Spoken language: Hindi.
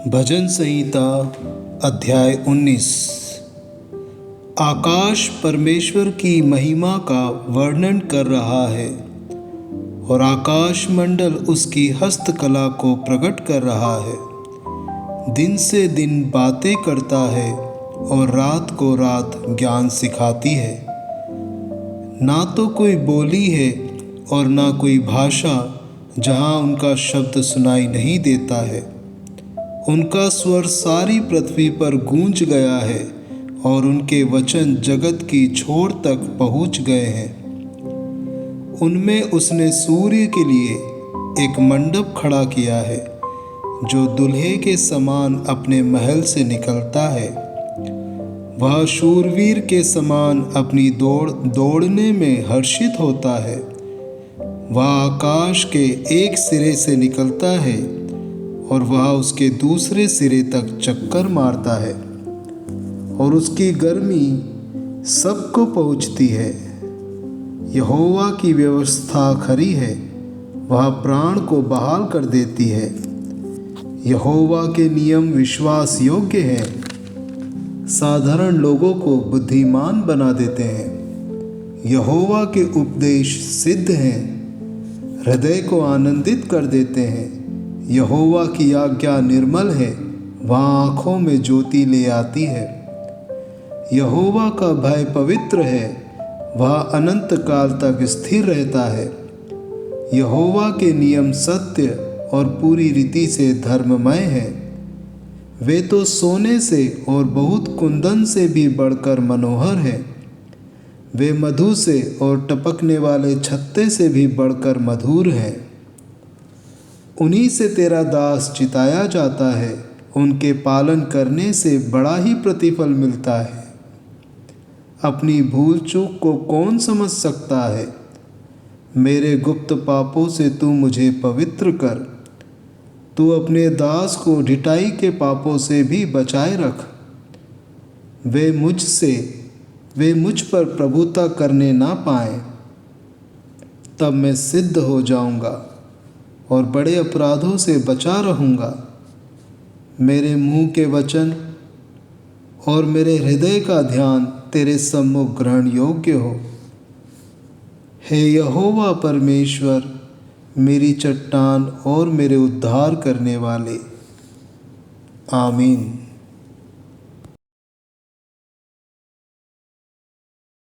भजन संहिता अध्याय 19। आकाश परमेश्वर की महिमा का वर्णन कर रहा है और आकाश मंडल उसकी हस्तकला को प्रकट कर रहा है। दिन से दिन बातें करता है और रात को रात ज्ञान सिखाती है। ना तो कोई बोली है और ना कोई भाषा जहाँ उनका शब्द सुनाई नहीं देता है। उनका स्वर सारी पृथ्वी पर गूंज गया है और उनके वचन जगत की छोर तक पहुँच गए हैं। उनमें उसने सूर्य के लिए एक मंडप खड़ा किया है जो दुल्हे के समान अपने महल से निकलता है। वह शूरवीर के समान अपनी दौड़ने में हर्षित होता है। वह आकाश के एक सिरे से निकलता है और वह उसके दूसरे सिरे तक चक्कर मारता है और उसकी गर्मी सबको पहुँचती है। यहोवा की व्यवस्था खरी है, वह प्राण को बहाल कर देती है। यहोवा के नियम विश्वास योग्य हैं, साधारण लोगों को बुद्धिमान बना देते हैं। यहोवा के उपदेश सिद्ध हैं, हृदय को आनंदित कर देते हैं। यहोवा की आज्ञा निर्मल है, वह आँखों में ज्योति ले आती है। यहोवा का भय पवित्र है, वह अनंत काल तक स्थिर रहता है। यहोवा के नियम सत्य और पूरी रीति से धर्ममय हैं। वे तो सोने से और बहुत कुंदन से भी बढ़कर मनोहर हैं। वे मधु से और टपकने वाले छत्ते से भी बढ़कर मधुर हैं। उन्हीं से तेरा दास चिताया जाता है, उनके पालन करने से बड़ा ही प्रतिफल मिलता है। अपनी भूल चूक को कौन समझ सकता है? मेरे गुप्त पापों से तू मुझे पवित्र कर। तू अपने दास को ढिठाई के पापों से भी बचाए रख। वे मुझ पर प्रभुता करने ना पाएं, तब मैं सिद्ध हो जाऊंगा और बड़े अपराधों से बचा रहूँगा। मेरे मुँह के वचन और मेरे हृदय का ध्यान तेरे सम्मुख ग्रहण योग्य हो। हे यहोवा परमेश्वर, मेरी चट्टान और मेरे उद्धार करने वाले। आमीन।